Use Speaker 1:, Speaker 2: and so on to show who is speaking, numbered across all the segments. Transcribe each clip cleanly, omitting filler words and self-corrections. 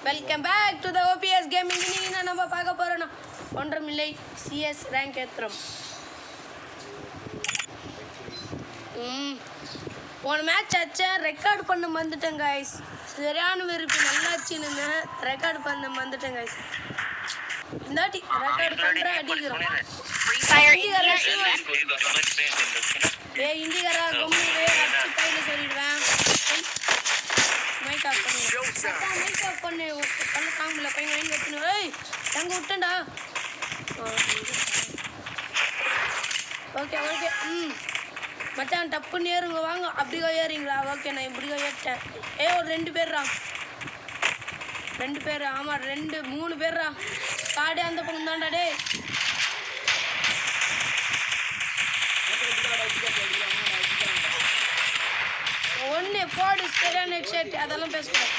Speaker 1: Welcome back to the OPS gaming. இன்னைக்கு நம்ம பார்க்க போறோம் ஒன்றமில்லை CS ரேங்க் ஏத்துறோம். ஒன் மேட்ச் ஆச்சு, ரெக்கார்ட் பண்ண வந்துட்டேன் गाइस. சரியான வெறுப்பு, நல்லாச்சுன்னு ரெக்கார்ட் பண்ண வந்துட்டேன் गाइस. இந்தாட்டி ரெக்கார்ட் பண்ற அடிக்குறோம். இந்திகாரா கொம்மிவே அடிச்சு கையில சொல்லிடுவேன். மைக் ஆஃப் பண்ணு கல்ல தாங்கல பையன் வேணும் வெட்டுனு. ஏய் தங்க விட்டேன்டா. ஓகே மச்சான் டப்புன்னு ஏறுங்க வாங்க. அப்படியோ ஏறிங்களா? ஓகே நான் இப்படியோ ஏறிட்டேன். ஒரு 2 பேர்ரா, 2 பேர். ஆமாம் 3 பேர்ரா. காடே அந்த பக்கம் தான்டா. டே ஒன்று போடு சரியான ஹெட்ஷாட். அதெல்லாம் பேசக்கூடாது.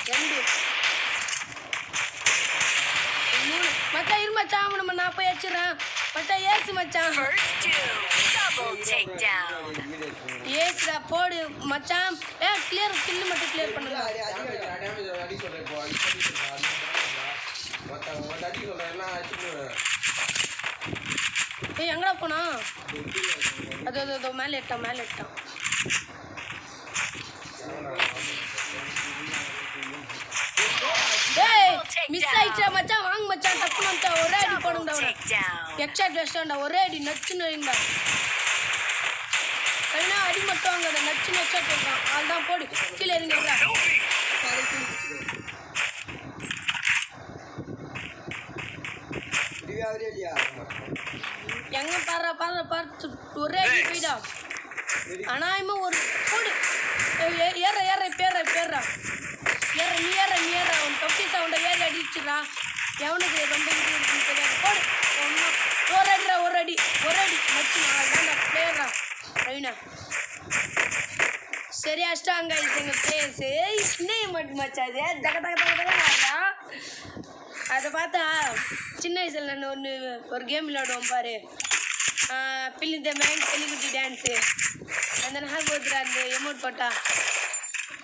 Speaker 1: 2 3 மச்சான் இரு மச்சான். அவனை நான் போய் வச்சிடறேன் மச்சான். ஏசு மச்சான், ஏசுடா போடு மச்சான். கிளியர் கில்லு மட்டும் கிளியர் பண்ணுங்க. எங்கடா போனா? அது மேலே இட்டான். மிஸ் ஆயிடுச்சா மச்சான்? வாங்க மச்சான் டப்புன்னு வந்துட்டா. ஒரே அடி போடுங்கடா. எக்ஸாக்ட் வெஸ்டாண்டா. ஒரே அடி நச்சுன்னு வைங்கடா. ஏன்னா அடி மட்டும் வாங்க. அந்த நச்சுன்னு எக்ஸாக்ட் வைக்கலாம். அதுதான் போடு. கீழே இருங்கடா. எங்க பாரு ஒரே அடி போயிடா. அனாயமா ஒரு போடு. ஏற பேர்றா. நீ ஏற அவன் தொப்பி சவுண்ட ஏறி அடிச்சுடா. எவனுக்கு ரொம்ப இது இருக்குன்னு தெரியாது. போடு ஒரு அடி மச்சு. நான்தான்டா பிளேயரா ரவினா. சரி அஷ்டாங்க இதுங்க பேசு. இன்னும் மட்டும் மச்சா அது தக அதை பார்த்தா சின்ன வயசில் நான் ஒரு கேம் விளையாடுவோம் பாரு. பில்லி த மேன் பெலிகுட்டி டான்ஸு. அந்த நாகோத்ரா அந்த எமௌண்ட் போட்டா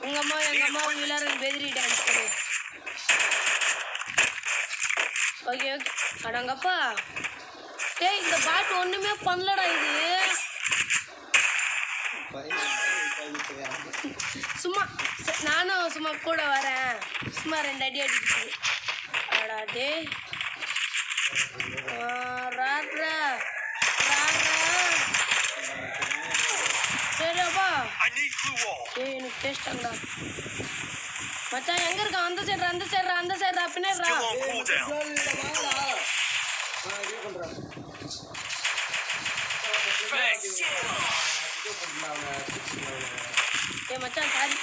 Speaker 1: எங்கள் அம்மாவும் எல்லாரும் பெதிரி டான்ஸ் பண்ணு. ஓகே அடங்கப்பா. இந்த பாட்டு ஒன்றுமே பண்ணலடா. இது சும்மா நானும் சும்மா கூட வரேன். சும்மா 2 அடி அடிக்குது. அடா டே ராட்ரா சரியாப்பா. எனக்கு டேஸ்டாண்டா மச்சான். எங்க இருக்கான்? அந்த சைடுறா பின்னாடிரா. மச்சான் சாரி.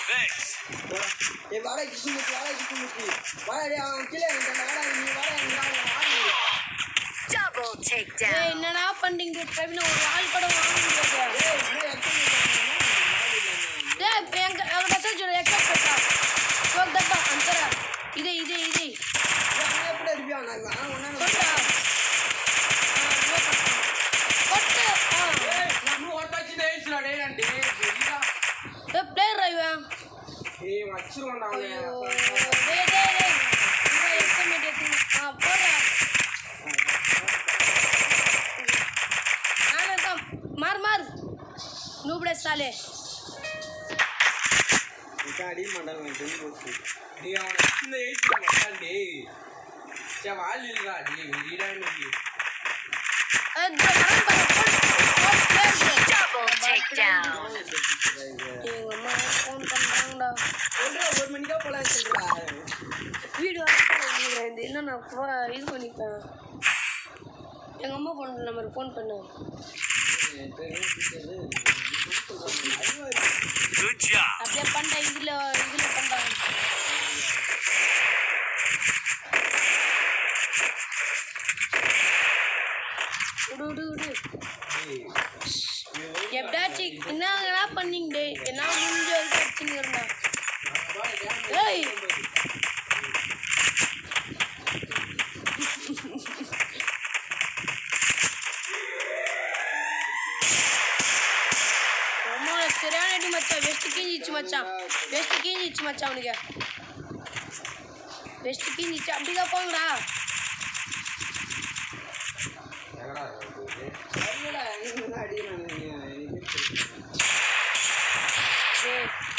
Speaker 1: என்னடா பண்றீங்க? ஒரு ஆள் கூட வாங்க முடியாது. மாறு நூபடே சாலே. வீடியோ என்ன நான் இது பண்ணிப்பேன். எங்கள் அம்மா ஃபோன் நம்பர் ஃபோன் பண்ணு. அப்படியே பண்ண இதுல பண்றாங்க. எப்படாச்சும் என்ன பண்ணீங்க? என்ன முடிஞ்ச வரைக்கும் அடிச்சுன்னு இருந்தா. சரியான அடி மச்சான். வெஸ்ட் கீஞ்சிச்சு மச்சான். வெஸ்ட் கீஞ்சி கீஞ்சிச்சு மச்சான் அவனுக்கு. வெஸ்ட் கீஞ்சிச்சு. அப்படிதான் போங்கடா.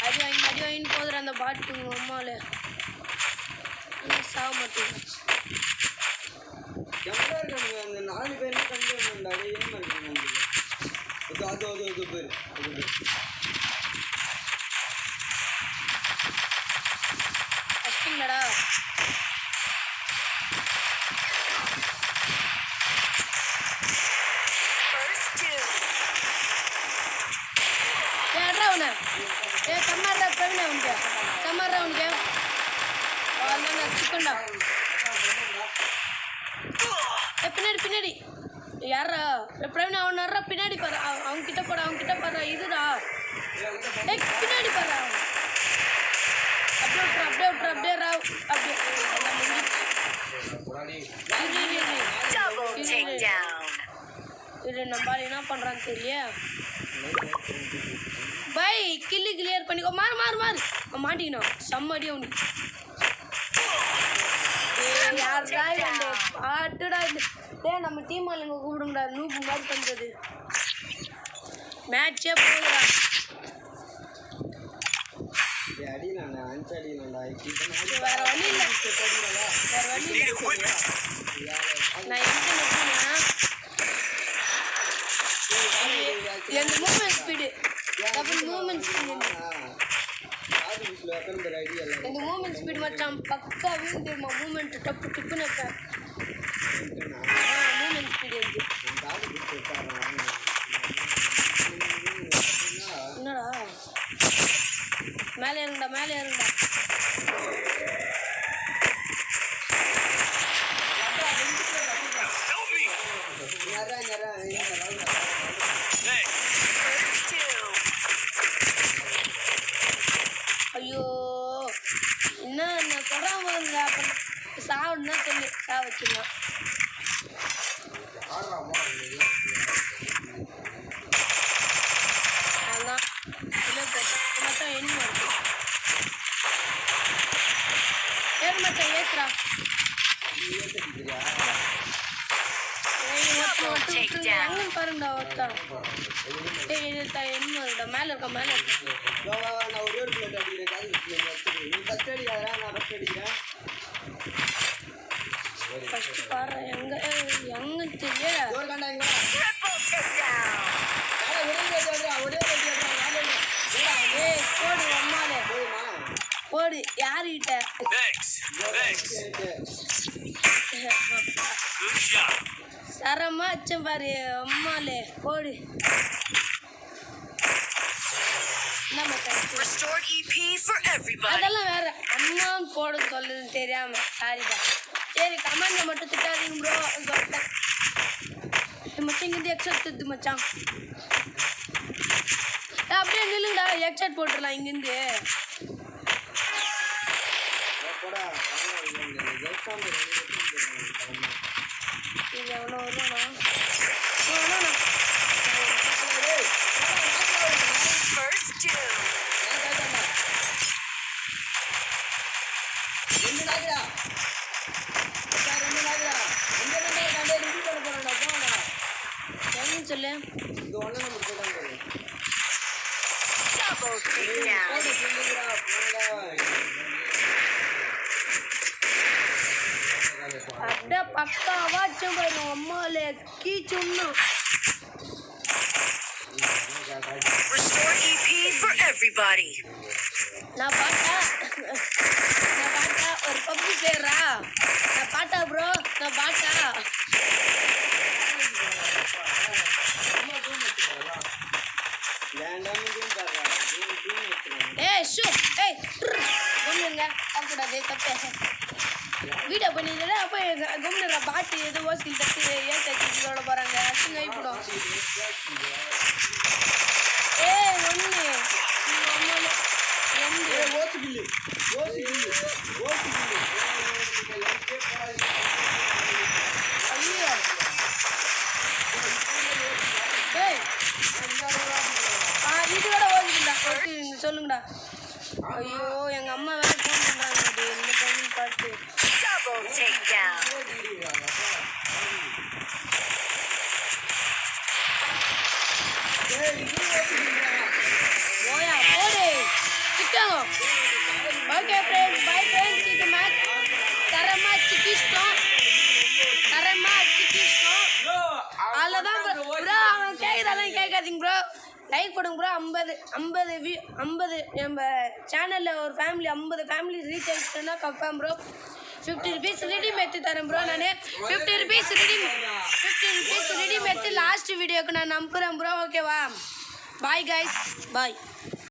Speaker 1: அடி வாங்கி போதுற அந்த பாட்டு அம்மால சாக மாட்டேங்க.
Speaker 2: அந்த 4 பேருமே கண்டிப்பாக
Speaker 1: கஷ்டங்கடா. கம்மாடுறா பிரவீனா அவனுக்கு. கம்மாடுறா அவனுக்கு. சிக்கண்டா பின்னாடி பின்னாடி யாரா பிரவீனா அவனாரா பின்னாடி பாரு. அவங்க கிட்ட போறா இதுடா. பின்னாடி பாரு. அப்படியே ராவ் அப்படியே இது நம்ம என்ன பண்றான்னு தெரியல. பை கிளியர் பண்ணிக்கோ. மாறு மாட்டிக்கணும். செம்மடி அவனு. யாருடா இந்த பாட்டுடா இது? நம்ம டீம் ஆளுங்க கூப்பிடுங்கடா. நூப்பு மாதிரி பண்றது. மேட்சே போகுதுடா. வேற வழி இல்லை. நான் எந்த movement speed double movement speed. இந்த மூவ்மெண்ட் ஸ்பீடு மச்சான் பக்கா வீண் தெரியுமா? மூவ்மெண்ட் டப்பு டிப்புன்னு வைப்பேன். மூவ்மெண்ட் ஸ்பீடு இருக்கு. என்னடா மேலே ஏறுங்கடா. ஐயோ என்ன சொல்றாம சாவுன்னா சொல்லி வச்சிடலாம். அதான் மச்சான் என்ன இருக்கு. ஏறு மச்சான் ஏசுறா. எங்க பாருங்கடா ஒருத்தா. என்ன மேல இருக்க ஃபர்ஸ்ட் பாரு. எங்க தெரியல. போடு அம்மாலே போடு. யாருகிட்ட சரமா அச்சம் பாரு அம்மாலே போடு. அதெல்லாம் வேற அம்மா போட சொல்லுதுன்னு தெரியாம சாரிடா. சரி கமெண்ட்ல மட்டும் திட்டாதீங்க ப்ரோ. சொல்லிட்டேன் மச்சான். இங்கிருந்து எக்ஸட் திட்டு மச்சான். அப்படியே நில்லுங்கடா. எக்ஸட் போட்டுடலாம் இங்கிருந்து. இது எவ்வளோ வருவானா? சொல்லு அப்படியே பக்காவா அச்சம் பாரு அம்மாலே கீச்சுன்னு. நான் பாட்டா ஒரு பப்ஜி பிளேயரா? நான் பாட்டா ப்ரோ. நான் பாட்டா கூடாது தப்பே. வீடியோ பண்ணிட்டு அப்போ கும்பிடுற பாட்டு எது ஓசில் தட்டி ஏற்ற போறாங்க. அச்சுங்க இப்படும் ஒன்று ஐயோ இது கூட ஓசிக்கா சொல்லுங்கடா. ஐயோ எங்க அம்மா வேற ஃபோன் பண்றாங்க இந்த டைம் பார்த்து.
Speaker 3: Double takedown.
Speaker 1: ஓயா போடு Chicago. Okay friends bye friends இது மேட்ச் தரமா சிக்கிஸ்டோம் அவ்வளோதான் ப்ரோ. அவன் கேட்குறதெல்லாம் கேட்காதீங்க ப்ரோ. லைக் போடுங்க ப்ரோ. 50 நம்ம சேனலில் ஒரு ஃபேமிலி 50 ஃபேமிலி ரீச் ஆகிடுச்சுன்னா கன்ஃபார்ம் ப்ரோ 50 rupees ரெடிம் எடுத்து தரேன் ப்ரோ. நான் 50 rupees ரெடிம் எடுத்து லாஸ்ட் வீடியோக்கு நான் நம்புகிறேன் ப்ரோ. ஓகேவா? Bye guys bye.